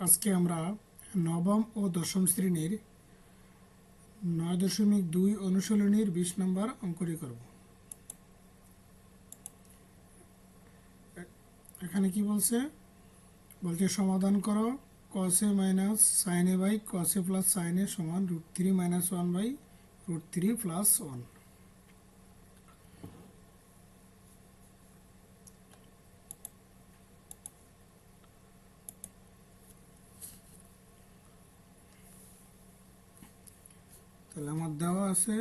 আজকে আমরা নবম ও দশম শ্রেণীর 9.2 অনুশীলনীর 20 নম্বর অঙ্কটি করব। এখানে কি বলছে সমাধান করো cos a minus sin a by cos a plus sin a সমান √3 মাইনাস 1 বাই √3 প্লাস 1। তাহলে আমার দেওয়া আছে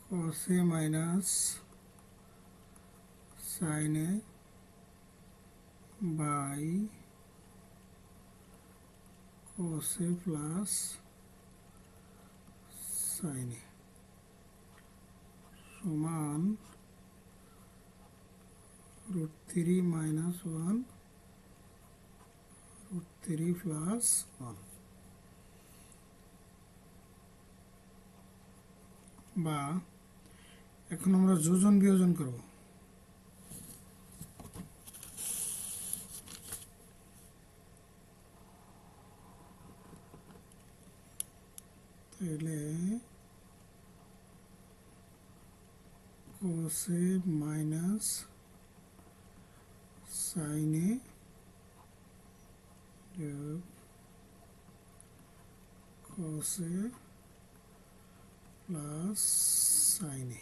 cos a minus sin a by cos a plus sin a সমান √3 মাইনাস 1 √3 প্লাস 1। বা এখন আমরা যোজন বিয়োজন করব। তাহলে cos a minus sin a যোগ cos a plus sin a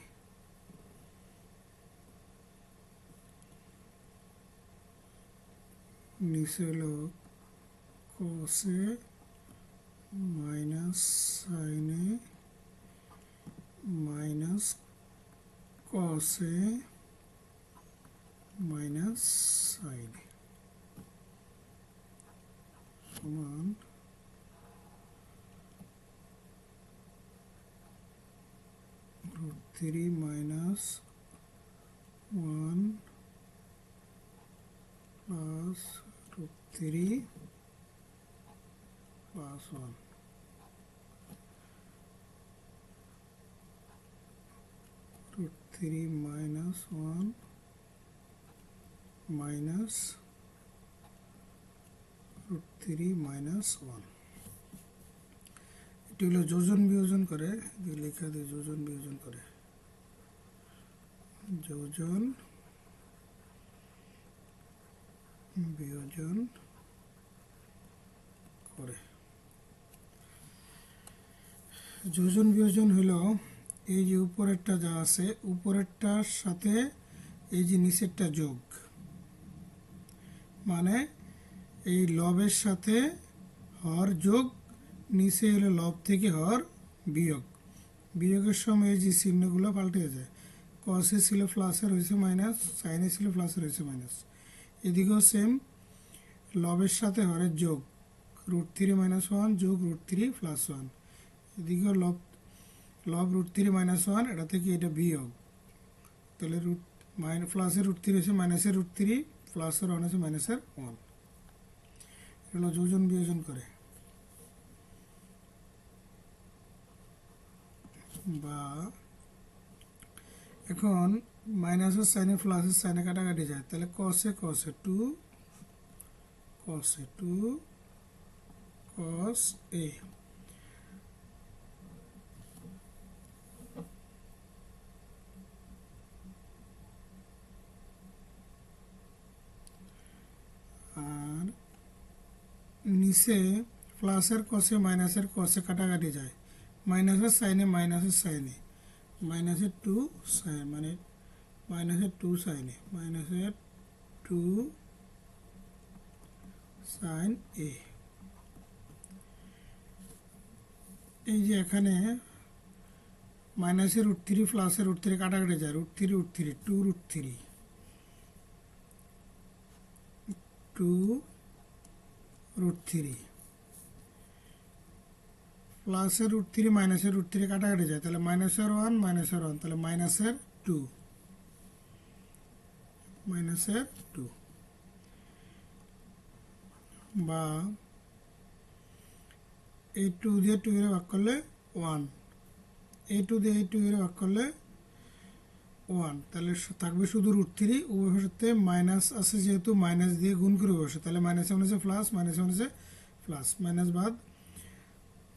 নিচে হলো cos a minus sin a minus cos a minus sin a সমান √3 minus 1 plus √3 plus 1। √3 minus 1 minus √3 minus 1। এটি হলো যোজন বিয়োজন করে, লেখা দিয়ে যোজন বিয়োজন করে, যোজন বিয়োজন করে। যোজন বিয়োজন হলো এই যে উপরেরটা যা আছে উপরেরটার সাথে এই যে নিচেরটা যোগ, মানে এই লবের সাথে হর যোগ, নিচে হলো লব থেকে হর বিয়োগ। বিয়োগের সময় এই যে চিহ্নগুলো পাল্টে যায়, cos a ছিল প্লাসের হয়েছে মাইনাস, sin a ছিল প্লাসের হয়েছে মাইনাস। এদিকেও সেম, লবের সাথে হরের যোগ √3 মাইনাস 1 যোগ √3 প্লাস 1। এদিকেও লব √3 মাইনাস 1, এটা থেকে এটা বিয়োগ, তাহলে প্লাসের √3 হয়েছে মাইনাসের √3, প্লাসের 1 হয়েছে মাইনাসের 1। এগুলো যোজন বিয়োজন করে। বা এখন মাইনাসের সাইনে প্লাসের সাইনে কাটাকাটি যায়, তাহলে cos a 2 cos a 2 cos a আর নিচে প্লাসের cos a মাইনাসের cos a কাটাকাটি যায়, মাইনাসের সাইনে মাইনাসের সাইনে মাইনাসের 2 সাইন, মানে মাইনাসের 2 সাইনে মাইনাসের 2 সাইন a। এই যে এখানে মাইনাসের √3 প্লাসের √3 কাটাকাটি যায়, √3 √3 2 √3 2 √3 প্লাসের √3 মাইনাসের √3 কাটাকাটি যায়, তাহলে মাইনাসের 1 মাইনাসের 1, তাহলে মাইনাসের 2 মাইনাসের 2। বা এই 2 দিয়ে 2 এর ভাগ করলে 1, এই 2 দিয়ে এই 2 এর ভাগ করলে 1, তাহলে থাকবে শুধু √3। উভয়ের সাথে মাইনাস আছে যেহেতু মাইনাস দিয়ে গুণ করে বসে, তাহলে মাইনাস হচ্ছে প্লাস, মাইনাস হচ্ছে প্লাস, মাইনাস বাদ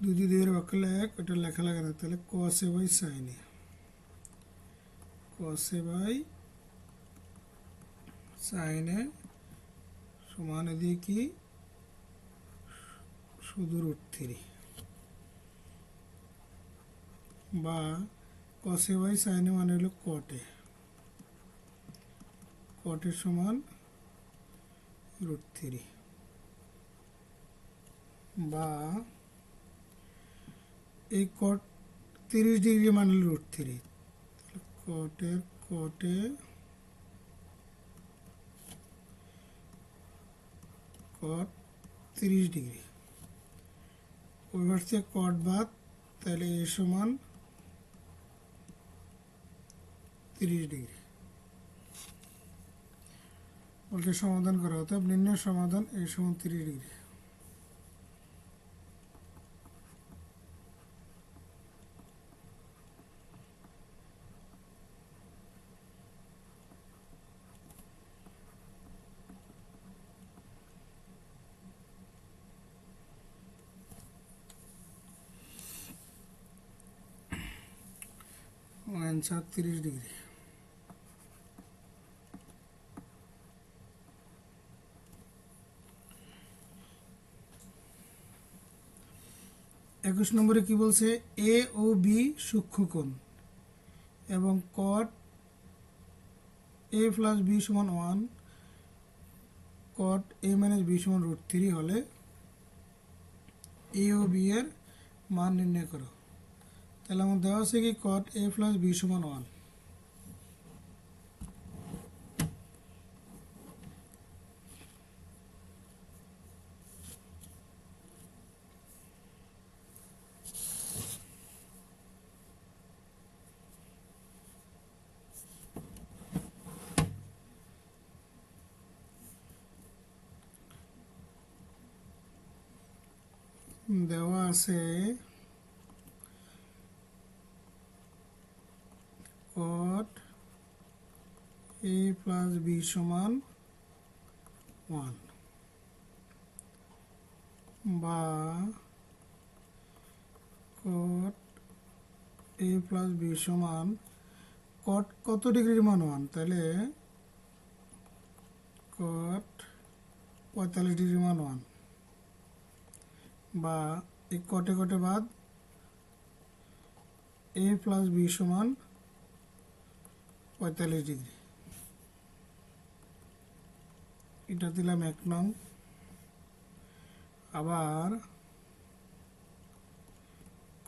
2 দিয়ে 2 এর ভাগ করলে 1, ওটা লেখা লাগে না, তাহলে cos a by sin a, cos a by sin a সমান এদিকে কি শুধু √3 বা cos a by sin a মানে হলো cot a, cot a সমান √3 বা এই cot 30 ডিগ্রি মানে হলো √3, cot a cot 30 ডিগ্রি, ওই পাশে cot বাদ, তাহলে a সমান 30 ডিগ্রি। বলতে সমাধান করা হতো, নির্ণয় সমাধান a সমান 30 ডিগ্রি। Answer 30 degree. একুশ নম্বরে কি বলছে, এ ও বি সূক্ষ্মকোণ এবং cot a প্লাস বি সমান 1, cot a মাইনাস বি সমান √3 হলে এ ও বি এর মান নির্ণয় করো। তাহলে আমার দেওয়া আছে কি cot a প্লাস বি সমান 1, দেওয়া আছে cot a প্লাস বি সমান 1 বা cot a প্লাস বি সমান cot কত ডিগ্রির মান 1, তাহলে cot 45 ডিগ্রির মান 1 বা এই কটে কটে বাদ a প্লাস বি সমান 45 ডিগ্রি, এটা দিলাম 1 নং। আবার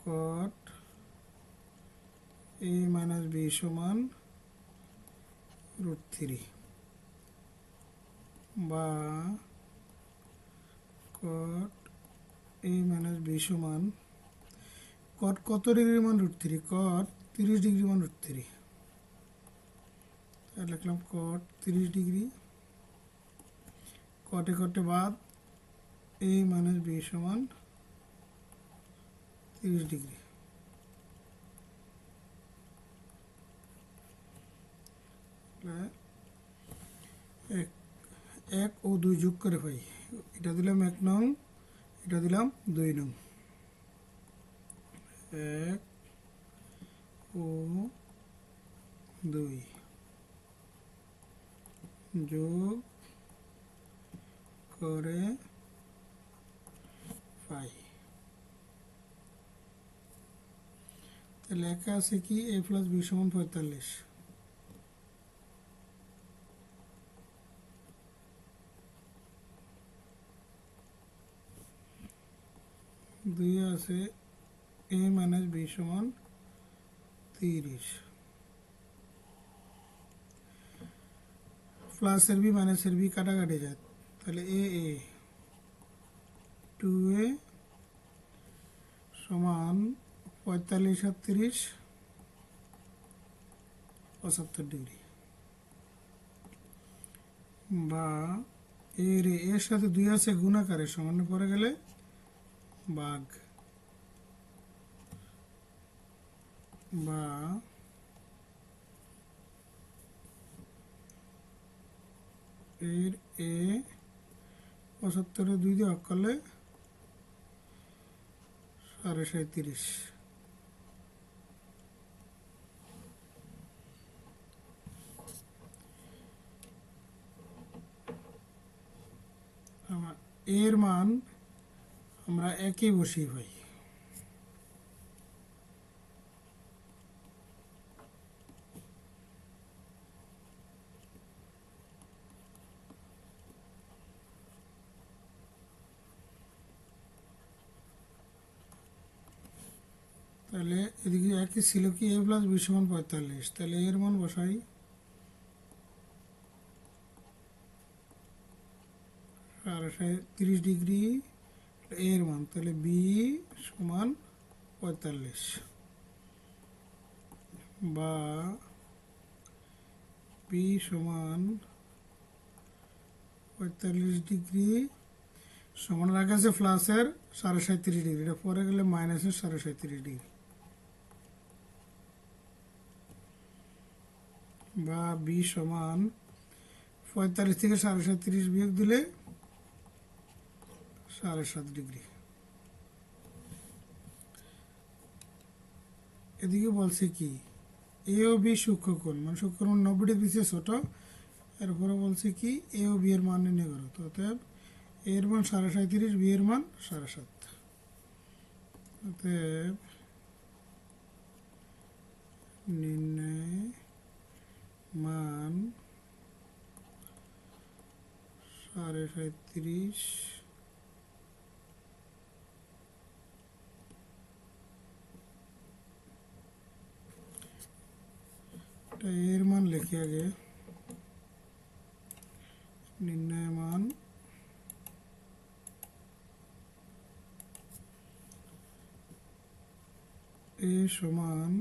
cot a মাইনাস বি সমান √3 বা cot a মাইনাস বি সমান cot কত ডিগ্রি মান √3, cot 30 ডিগ্রি মান √3, লিখলাম cot 30 ডিগ্রি, কটে কটে বাদ a মাইনাস বি সমান 30 ডিগ্রি। এক ও 2 যোগ করে পাই, এটা দিলাম 1 নং, এটা দিলাম 2 নং, 1 ও 2 যোগ করে পাই। তাহলে লেখা আছে কি a প্লাস বি সমান 45, 2 আছে a মাইনাস বি সমান 30, প্লাসের বি মাইনাসের বি কাটাকাটি যায়, তাহলে এ 2a সমান 45 আর 30 75 ডিগ্রি বা এর সাথে 2 আছে গুণাকারে সমানে পড়ে গেলে ভাগ বা এর এ 75 2 দিয়ে ভাগ করলে 37.5। এর মান আমরা একে বসিয়ে পাই। তাহলে এদিকে একই ছিল কি a প্লাস b সমান 45, তাহলে এর মান বসাই 30 ডিগ্রি এর মান, তাহলে b সমান 45 বা b সমান 45 ডিগ্রি সমান রাখা আছে প্লাসের 37.5 ডিগ্রি, এটা পরে গেলে মাইনাসের 37.5 ডিগ্রি বা b সমান 45 থেকে 37.5 বিয়োগ দিলে 7.5 ডিগ্রি। এদিকে বলছে কি এ ও বি সূক্ষ্মকোণ, মানে সূক্ষ্মকোণ 90 ডিগ্রি চেয়ে ছোট। এরপরে বলছে কি এ ও বি এর মান নির্ণয় করো, তো অতএব এর মান 37.5, বি এর মান 7.5। অতএব নির্ণয় মান 37.5 এর মান লিখে আগে নির্ণয় মান এ সমান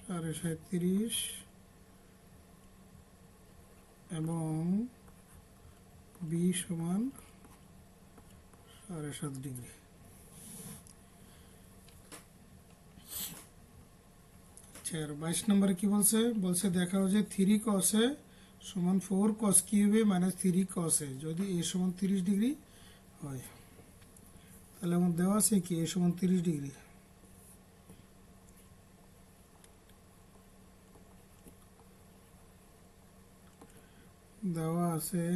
37.5 এবং বি সমান 7.5 ডিগ্রি। আর 22 নম্বরে কি বলছে, বলছে দেখাও যে 3 cos a সমান 4 cos cube a minus 3 cos a যদি a সমান 30 ডিগ্রি হয়। তাহলে আমার দেওয়া আছে কি a সমান 30 ডিগ্রি, দেওয়া আছে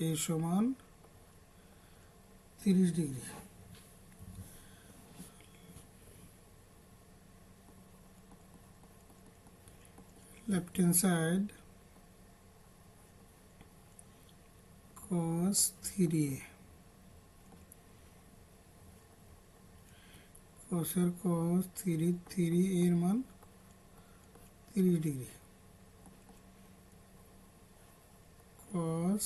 a সমান 30 degree. Left hand side cos 3a, cos এর cos 3 এর মান 30 ডিগ্রি, cos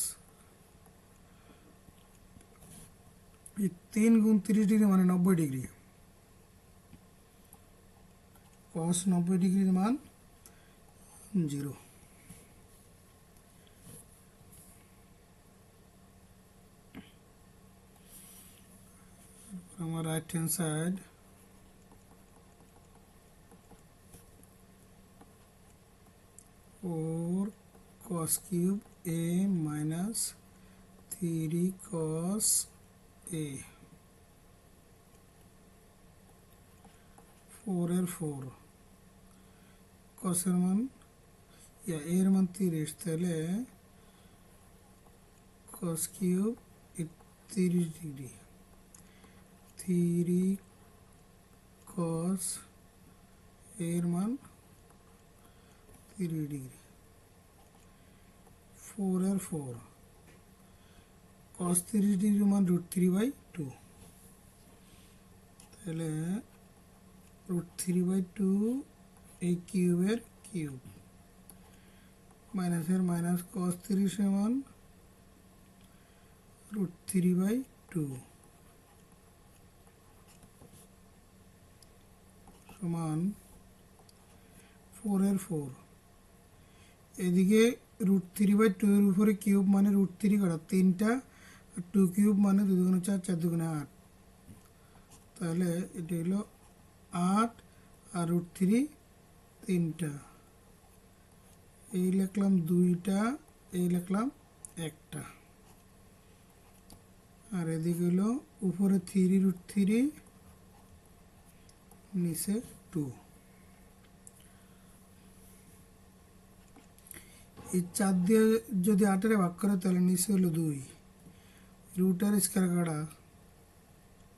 3 গুণ 30 ডিগ্রি মানে 90 ডিগ্রি, cos 90 ডিগ্রির মান 0। আমার right hand side or cos cube a minus 3 cos a 4 এর 4 cos এর মান এর মান 30, তাহলে cos কিউব 30 ডিগ্রি, 3 cos এর মান 30 ডিগ্রি, 4 এর 4 cos 30 ডিগ্রি মান √3/2, তাহলে √3/2 এই কিউবের কিউব মাইনাসের মাইনাস cos 30 সমান √3/2 সমান 4 এর 4, এদিকে √3/2 এর উপরে কিউব মানে √3 করা 3টা, আর 2 কিউব মানে 2 দুগুণে 4, 4 দুগুণে 8, তাহলে এটা হলো 8 আর √3 3টা, এই লিখলাম 2টা, এই লিখলাম 1টা, আর এদিকে হলো উপরে 3√3 নিচে 2। এই 4 দিয়ে যদি 8 ভাগ করে তাহলে নিচে হলো 2, রুটের স্কয়ার কাটা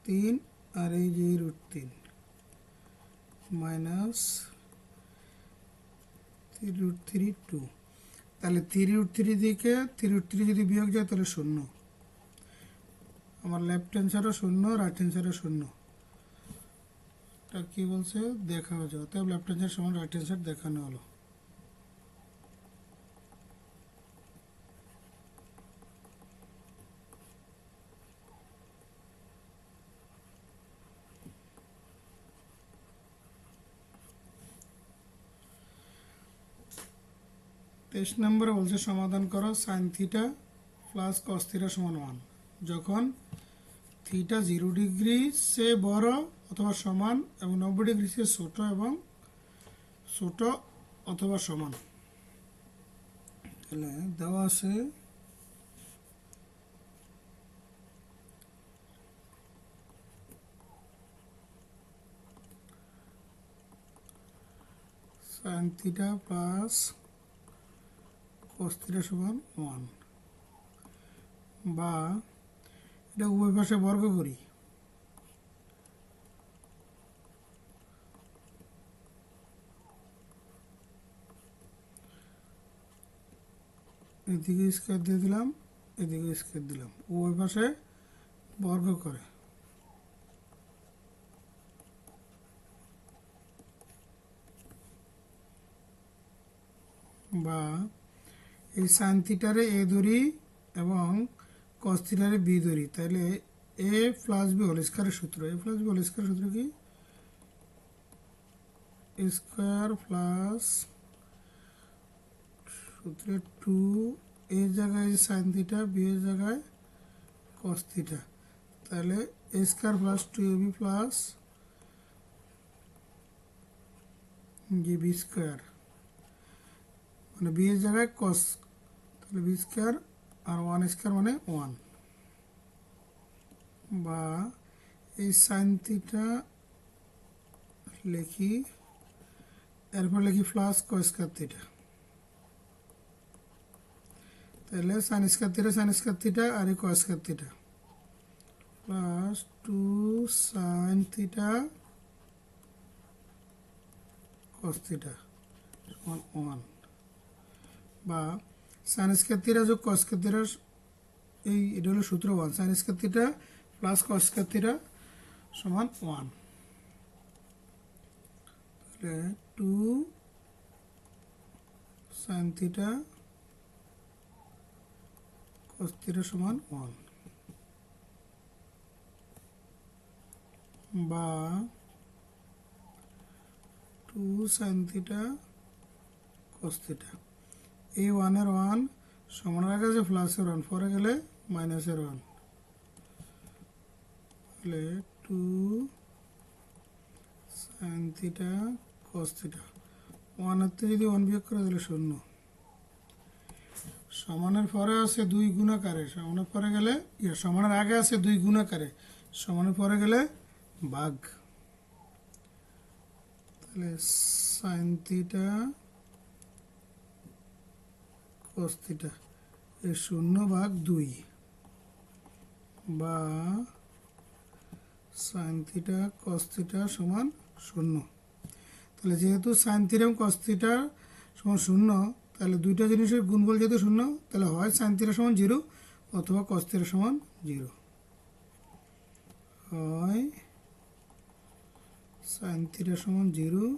3, আর এই যে √3 মাইনাস 3√3 2, তাহলে 3√3 দিকে 3√3 যদি বিয়োগ যায় তাহলে 0, আমার লেফট হ্যান্ড সাইডও 0, রাইট হ্যান্ড সাইডও 0, এটা কি বলছে দেখানো যায়, অতএব লেফট হ্যান্ড সাইড সমান রাইট হ্যান্ড সাইড দেখানো হলো। তেইশ নম্বরে বলছে সমাধান করো sine theta plus cos theta সমান 1 যখন থিটা 0 ডিগ্রি সে বড় অথবা সমান এবং 90 ডিগ্রি সে ছোট এবং ছোট অথবা সমান। তাহলে দেওয়া আছে sine theta plus cos theta সমান 1, বা এটা উভয় পাশে বর্গ করি, এদিকে স্কয়ার দিয়ে দিলাম, এদিকে স্কয়ার দিলাম, উভয় পাশে বর্গ করে, বা এই সাইন থিটারে এ ধরি এবং কস থিটারে বি ধরি, তাহলে এ প্লাস বি হোল স্কয়ারের সূত্র, এ প্লাস বি হোল স্কয়ারের সূত্র কি এ স্কয়ার প্লাস সূত্রে 2 এ জায়গায় সাইন থিটা, বি এর জায়গায় কস থিটা, তাহলে a square plus 2ab plus b square, মানে বি এর জায়গায় কস, তাহলে বি স্কয়ার আর 1 স্কয়ার মানে 1, বা এই সাইন থিটা লিখি, এরপর লিখি প্লাস কস স্কয়ার থিটা, তাহলে সাইন স্কয়ার থিটা আর এই কস square theta plus 2 sine theta cos theta সমান 1, বা সাইন স্কয়ার থিটা যোগ কস স্কয়ার থিটা, এই এটা হলো সূত্র 1, sine square theta plus cos square theta সমান 1, তাহলে 2 সাইন থিটা কস থিটা সমান 1, বা 2 সাইন থিটা কস থিটা, এই 1 এর 1 সমানের আগে আছে প্লাসের 1, পরে গেলে মাইনাসের 1, তাহলে 2 সাইন থিটা কস থিটা, 1 এর থেকে যদি 1 বিয়োগ করে তাহলে 0, সমানের পরে আছে 2 গুণাকারে, সমানের পরে গেলে সমানের আগে আছে 2 গুণাকারে, সমানের পরে গেলে ভাগ, তাহলে সাইন থিটা কস থিটা এই 0/2, বা সাইন থিটা কস থিটা সমান 0, তাহলে যেহেতু সাইন থিটা এবং কস থিটা সমান 0, তাহলে দুইটা জিনিসের গুণফল যেহেতু 0, তাহলে হয় সাইন থিটা সমান 0 অথবা কস থিটা সমান 0, হয় সাইন থিটা সমান 0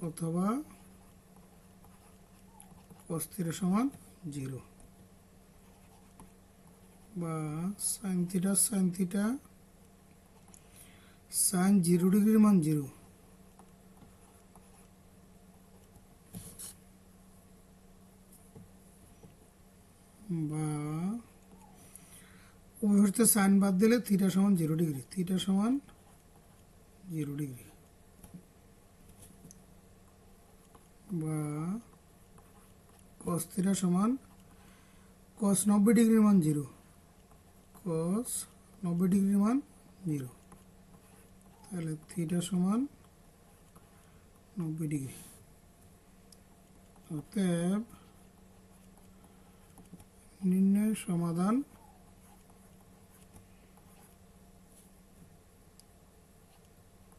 অথবা কস থিটা সমান 0, বা সাইন থিটা সাইন 0 ডিগ্রির মান 0, বা ওই হচ্ছে সাইন বাদ দিলে থিটা সমান 0 ডিগ্রি, থিটা সমান 0 ডিগ্রি, বা কস থিটা সমান কস 90 ডিগ্রির মান 0, কস 90 ডিগ্রির মান 0, তাহলে থিটা সমান 90 ডিগ্রি। অতএব নির্ণয় সমাধান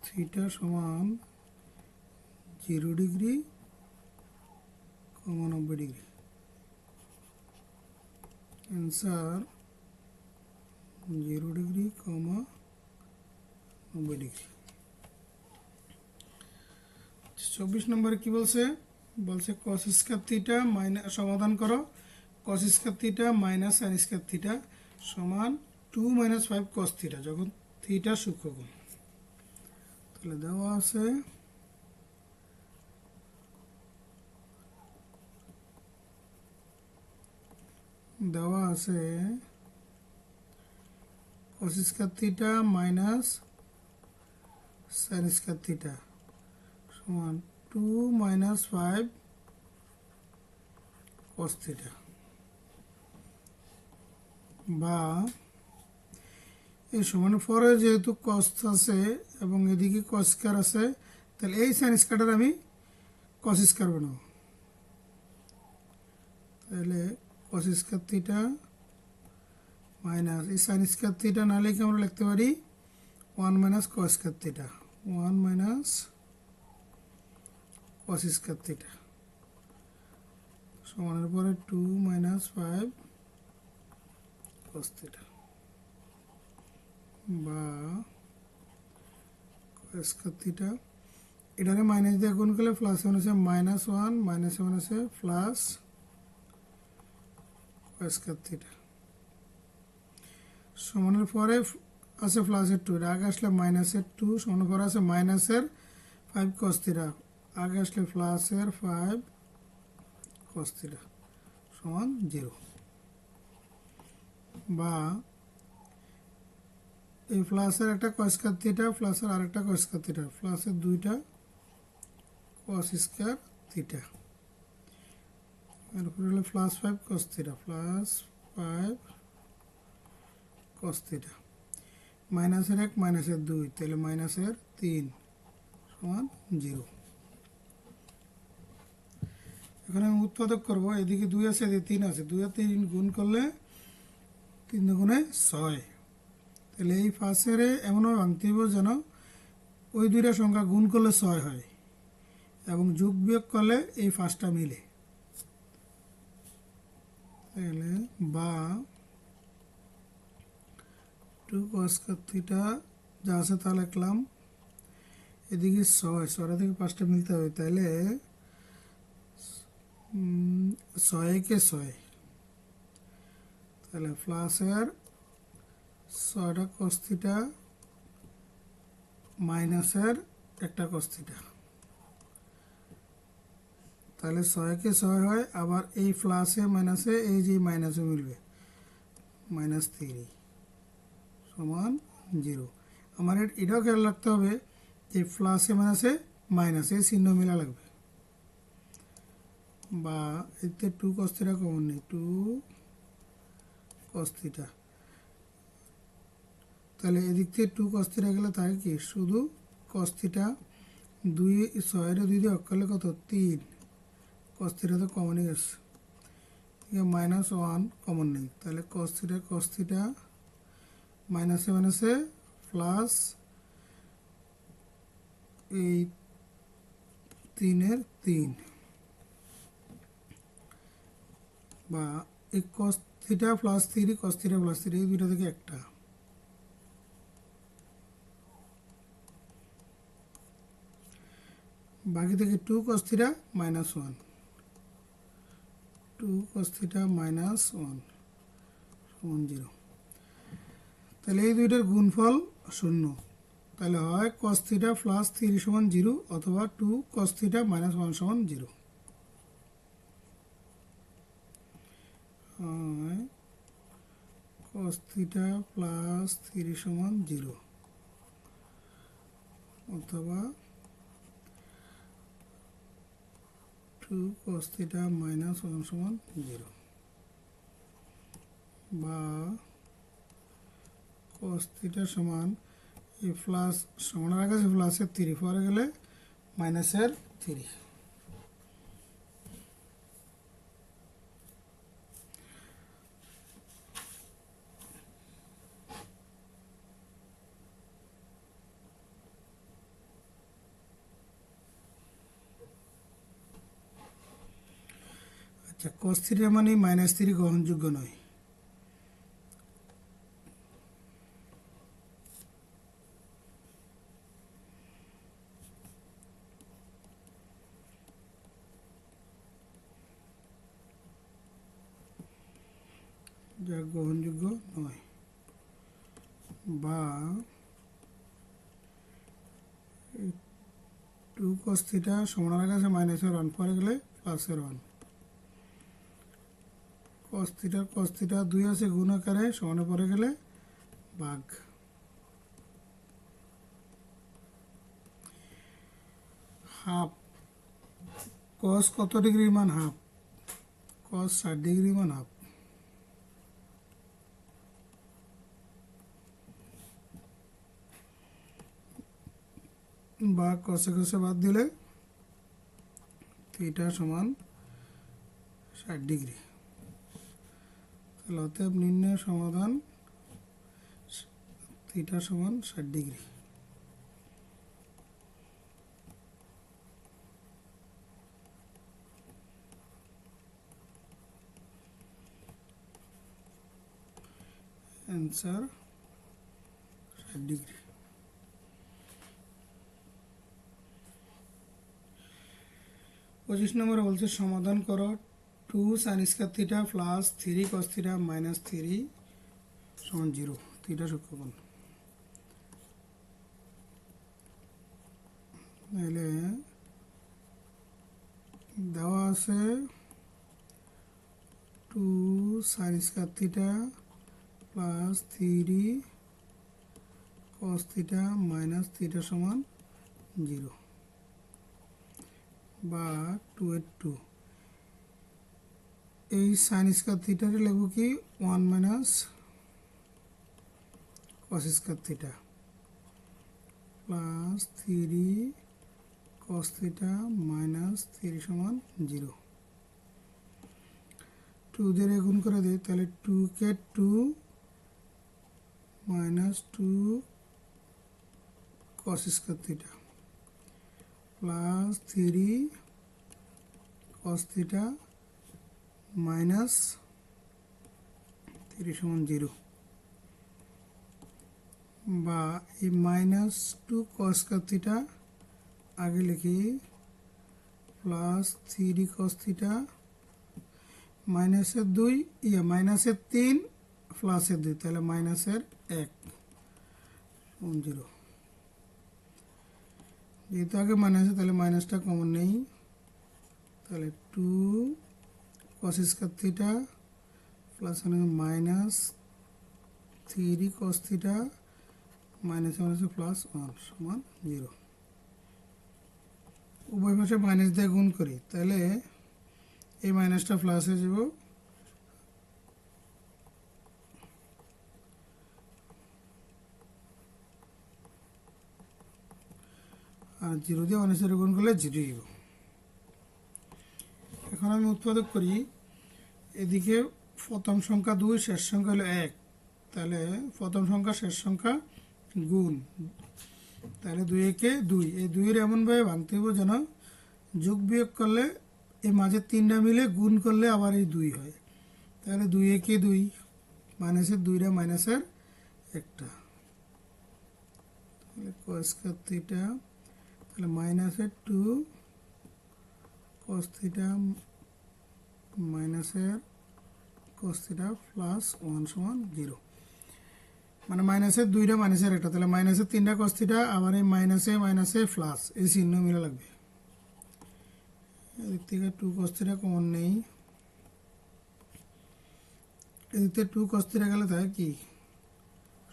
থিটা সমান 0 degree, 90 degree. Answer 0 degree, 90 degree. 24 নম্বরে কি বলছে? বলছে কস স্কয়ার থিটা মাইনাস, সমাধান করো, কস square theta minus sine square theta সমান 2 - 5 কস থিটা যখন থিটা সূক্ষ্মকোণ। তাহলে দেওয়া আছে cos square theta minus sine square theta সমান 2 - 5 cos থিটা, বা এই সমান পরে যেহেতু cos আছে এবং এদিকে cos স্কয়ার আছে, তাহলে এই সাইন স্কয়ারটার আমি cos স্কয়ার বানাবো। তাহলে cos স্কয়ার থিটা মাইনাস এই সাইন স্কয়ার থিটা না লিখে আমরা লিখতে পারি 1 - cos square theta, 1 - cos square theta সমানের পরে 2 - 5 cos থিটা, বা cos স্কয়ার থিটা এটাকে মাইনাস দিয়ে গুণ করলে প্লাস সেভেন আছে -1, -7 আছে প্লাস cos স্কয়ার থিটা সমানের পরে আছে প্লাসের 2, আগে আসলে মাইনাসের 2 সমানের পরে আছে মাইনাসের 5 cos থিটা, আগে আসলে প্লাসের 5 cos থিটা সমান 0, বা এই প্লাসের একটা cos স্কয়ার থিটা প্লাসের আরেকটা cos স্কয়ার থিটা, প্লাসের দুইটা cos স্কয়ার থিটা, এরপর হলো plus 5 cos theta, plus 5 cos theta, মাইনাসের 1 মাইনাসের 2, তাহলে মাইনাসের 3 সমান 0। এখানে আমি উৎপাদক করব, এদিকে 2 আছে এদিকে 3 আছে, 2 আর 3 গুণ করলে 3 দুগুণে 6, তাহলে এই ফাঁসের এমনভাবে ভাঙতে হবে যেন ওই দুইটা সংখ্যা গুণ করলে 6 হয় এবং যোগ বিয়োগ করলে এই ফাঁসটা মিলে। তাহলে বা 2 cos থিটা যা আছে তা লিখলাম, এদিকে 6 থেকে 5টা মিলতে হবে, তাহলে 6 কে 6, তাহলে প্লাসের 6টা cos থিটা মাইনাসের একটা cos থিটা, তাহলে 6 কে 6 হয়, আবার এই প্লাসে মাইনাসে এই যে মাইনাসে মিলবে, -3 সমান 0। আমার এটাও খেয়াল রাখতে হবে যে প্লাসে মাইনাসে মাইনাসে চিহ্ন মেলা লাগবে, বা এতে 2 cos থিটা কমন নেই, 2 cos থিটা, তাহলে এদিক থেকে 2 cos থিটা গেলে থাকে কি শুধু cos থিটা, 6 2 দিয়ে ভাগ করলে কত 3, cos থিটা তো কমনই গেছে, -1 কমন নেই, তাহলে cos থিটা মাইনাসে মাইনাসে প্লাস এই 3 3, বা এই cos theta plus 3 cos theta plus 3 এই দুইটা থেকে একটা, বাকি থেকে 2 cos থিটা -1, 2 cos থিটা -1 সমান 0। তাহলে এই দুইটার গুণফল 0, তাহলে হয় cos থিটা প্লাস 3 সমান 0 অথবা 2 cos থিটা -1 সমান 0। cos থিটা প্লাস 3 সমান 0, অথবা 2 cos থিটা মাইনাস 1 সমান 0, বা cos থিটা সমান এই প্লাস সমানের আগে প্লাসের 3 পরে গেলে মাইনাসের 3। আচ্ছা, cos থিটা মানে -3 গ্রহণযোগ্য নয়। যা গ্রহণযোগ্য নয়, বা 2 cos থিটা সমানের আগে মাইনাসের 1 পরে গেলে প্লাসের 1। cos থিটা 2 আছে গুণ আকারে, সমানে পরে গেলে ভাগ। হাফ, cos কত ডিগ্রির মান হাফ? cos 60 ডিগ্রির মান হাফ। বা কষে কষে বাদ দিলে থিটা সমান 60 ডিগ্রি। তাহলে অতএব নির্ণয় সমাধান থিটা সমান 60 ডিগ্রি। Answer 60 degree. 25 নম্বরে বলছে সমাধান করো 2 sin square theta plus 3 cos theta minus 3 সমান 0, থিটা সূক্ষ্মকোণ। তাহলে দেওয়া আছে 2 sin square theta plus 3 cos theta minus theta সমান 0, বা 2/2। এই সাইন স্কয়ার থিটারে লিখব কি 1 minus cos square theta plus 3 cos theta minus 3 সমান 0। 2 দিয়ে গুণ করে দিই, তাহলে 2 কে 2 minus 2 cos square theta plus 3 cos theta minus 3 সমান 0, বা এই মাইনাস 2 cos স্কয়ার থিটা আগে লিখি প্লাস 3 cos থিটা মাইনাসের 2 মাইনাসের 3 প্লাসের 2, তাহলে মাইনাসের 1 সমান 0। যেহেতু আগে মাইনাসে তাহলে মাইনাসটা কমন নেই, তাহলে 2 cos square theta plus minus 3 cos theta minus মাইনাসে প্লাস 1 সমান 0। উভয় পাশে মাইনাস দিয়ে গুণ করি, তাহলে এই মাইনাসটা প্লাস হয়ে যাব, আর 0 দিয়ে মাইনাসের গুণ করলে 0 হইব। এখন আমি উৎপাদক করি, এদিকে প্রথম সংখ্যা 2, শেষ সংখ্যা হলো 1, তাহলে প্রথম সংখ্যা শেষ সংখ্যা গুণ, তাহলে 2 একে 2, এই 2-এর এমনভাবে ভাঙতে হবে যেন যোগ বিয়োগ করলে এই মাঝের 3টা মিলে গুণ করলে আবার এই 2 হয়। তাহলে 2 একে 2, মাইনাসের 2টা মাইনাসের 1টা, তাহলে cos স্কয়ার থিটা, তাহলে মাইনাসের 2 cos থিটা মাইনাসের cos থিটা প্লাস 1 সমান 0, মানে মাইনাসের 2টা মাইনাসের 1টা, তাহলে মাইনাসের 3টা cos থিটা, আবার এই মাইনাসে মাইনাসে প্লাস, এই চিহ্ন মিলে লাগবে। এদিক থেকে 2 cos থিটা কমন নেই, এদিকে টু কস থিটা গেলে থাকে কি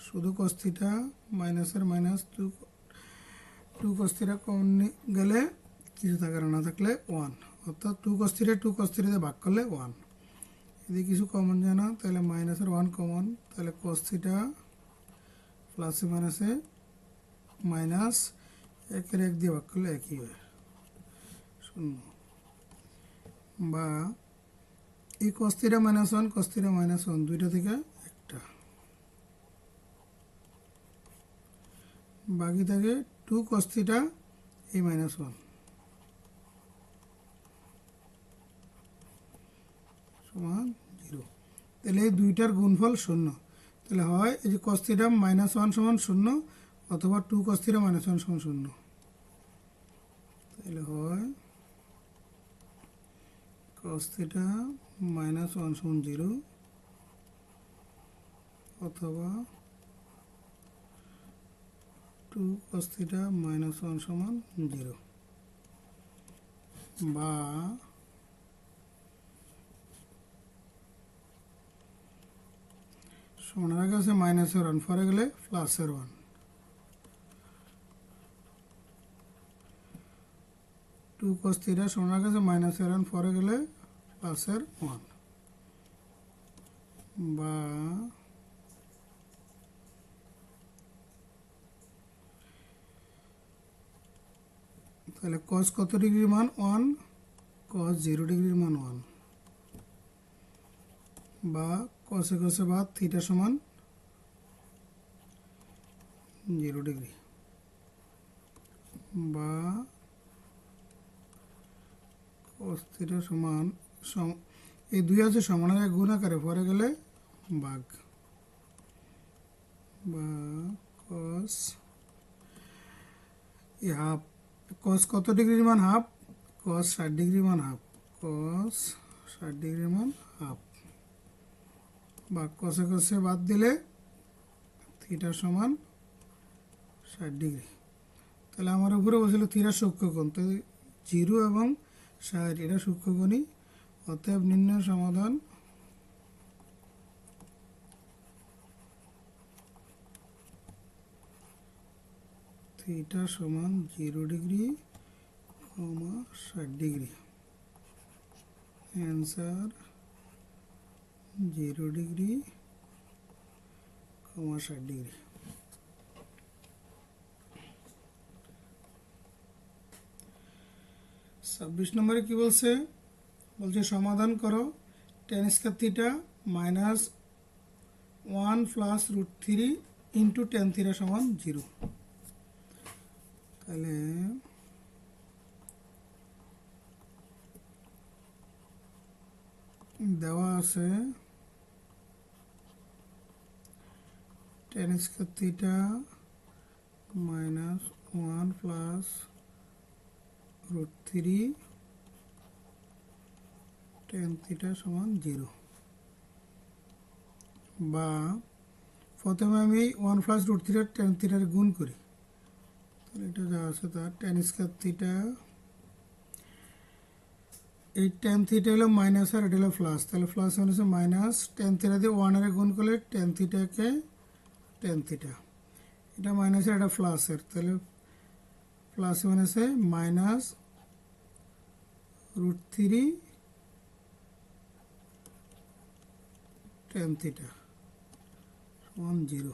শুধু কস থিটা মাইনাসের minus two cos theta common গেলে কিছু থাকার না থাকলে ওয়ান, অর্থাৎ টু কস থিটাতে ভাগ করলে ওয়ান। এদিকে কিছু কমন যায় না, তাহলে মাইনাসের ওয়ান কমন, তাহলে কস থিটা প্লাসে মাইনাসে মাইনাস একের এক দিয়ে ভাগ করলে একই হয়, শূন্য। বা এই কস থিটা মাইনাস ওয়ান দুইটা থেকে একটা, বাকি থাকে টু কস থিটা এই মাইনাস ওয়ান সমান জিরো। তাহলে এই দুইটার গুণফল শূন্য। তাহলে হয় এই যে কস থিটা মাইনাস ওয়ান সমান শূন্য, অথবা two cos theta minus one সমান শূন্য। তাহলে হয় কস থিটা মাইনাস ওয়ান সমান জিরো, অথবা two cos theta minus one সমান জিরো। বা সমানের আগে আছে মাইনাসের ওয়ান, পরে গেলে প্লাসের ওয়ান। টু কস থিটা সমানের আগে আছে মাইনাসের ওয়ান, পরে গেলে প্লাসের ওয়ান। বা তাহলে কস কত ডিগ্রির মান ওয়ান, কস 0 ডিগ্রির মান ওয়ান। বা কসে কসে বাদ থিটা সমান 0 ডিগ্রি। বা কস থিটা সমান এই দুই আছে সমানের এক গুণ আকারে, পরে গেলে ভাগ। বা কস এই হাফ, কস কত ডিগ্রির মান হাফ, কস 60 ডিগ্রির মান হাফ, কস 60 ডিগ্রির মান হাফ। বা কসে কসে বাদ দিলে থিটা সমান 60 ডিগ্রি। তাহলে আমার উপরে বলছিল থিটা সূক্ষ্মকোণ, তো 0 এবং 60 এটা সূক্ষ্মকোণই, অতএব নির্ণয় সমাধান থিটা সমান 0 degree, 60 degree. Answer 0 degree, 60 degree. ছাব্বিশ নম্বরে কি বলছে? বলছে সমাধান করো tan square theta minus 1 plus root 3 into tan theta সমান 0। তাহলে দেওয়া আছে tan square theta minus 1 plus root 3 tan theta সমান 0। বা প্রথমে আমি 1 প্লাস রুট 3 টেন থিটার গুণ করি, তাহলে এটা যা আছে তার টেন স্কয়ার থিটা, এই টেন থিটা হলো মাইনাস আর এটা হলো প্লাস, তাহলে প্লাস মানে হচ্ছে মাইনাস, টেন থিটা দিয়ে 1 এর গুণ করলে টেন থিটাকে টেন থিটা, এটা মাইনাসের এটা প্লাসের, তাহলে প্লাস মানে হচ্ছে মাইনাস রুট 3 টেন থিটা সমান 0।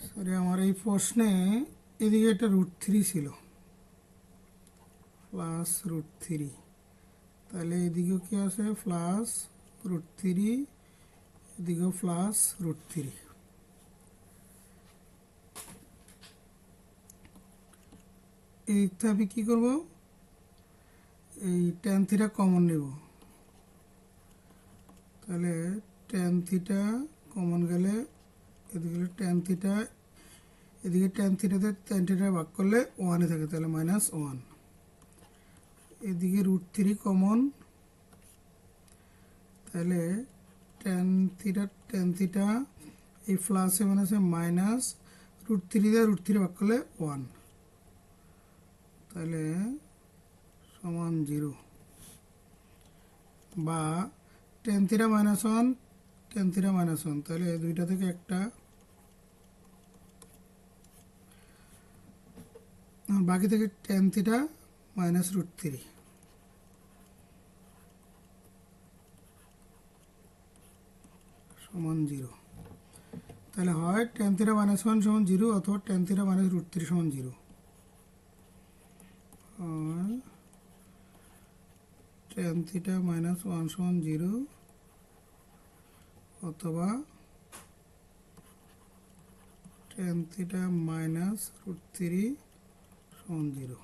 সরি, আমার এই প্রশ্নে এদিকে একটা রুট 3 ছিল, প্লাস রুট 3, তাহলে এদিকেও কি আছে প্লাস রুট 3, এদিকেও প্লাস রুট 3। এইটা আমি কী করবো, এই টেন থিটা কমন নেব, তাহলে টেন থিটা কমন গেলে এদিকে টেন থিটা, এদিকে টেন থিটাতে টেন থিটা ভাগ করলে ওয়ানে থাকে, তাহলে মাইনাস ওয়ান। এদিকে রুট 3 কমন, তাহলে টেন থিটা এই প্লাসে মানে আছে মাইনাস √3 দিয়ে √3 ভাগ করলে 1, তাহলে সমান 0। বা tan θ - 1 tan θ - 1, তাহলে দুইটা থেকে একটা, বাকি থেকে tan θ - √3 সমান 0। তাহলে হয় tan θ - 1 সমান 0 অথবা tan θ - √3 সমান 0। আর tan θ - 1 সমান 0 অথবা tan θ - √3 সমান 0,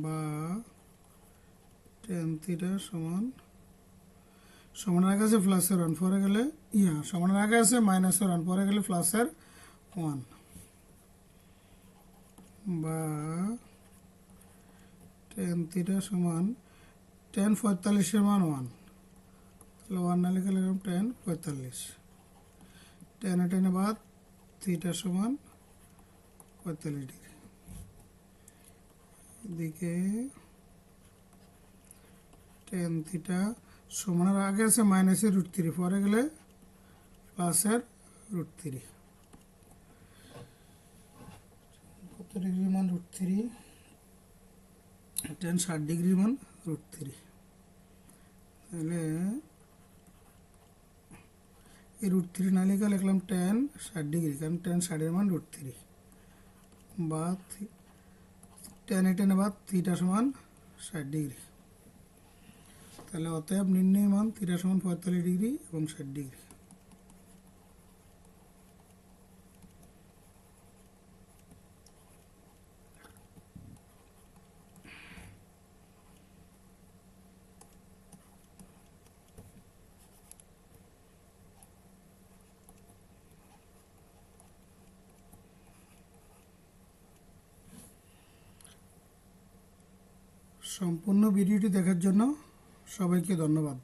বা tan θ সমানের আগে আছে প্লাসের 1, পরে গেলে সমানের আগে আছে মাইনাসের 1, পরে গেলে প্লাসের 1, বা tan θ সমান tan 45 এর মান 1, তাহলে 1 না লিখে লিখলাম tan 45, tan এ বাদ θ সমান 45 ডিগ্রি। এদিকে tan θ সমানের আগে আছে মাইনাসের √3, পরে গেলে প্লাসের √3। কত ডিগ্রি মান √3? tan 60 ডিগ্রি মান √3। তাহলে এই √3 না লিখে লিখলাম tan 60 ডিগ্রি, কারণ tan 60 এর মান √3, বা tan এ বাদ θ সমান 60 ডিগ্রি। তাহলে অতএব নির্ণয় মান θ সমান 45 ডিগ্রি এবং 60 ডিগ্রি। সম্পূর্ণ ভিডিওটি দেখার জন্য সবাইকে ধন্যবাদ।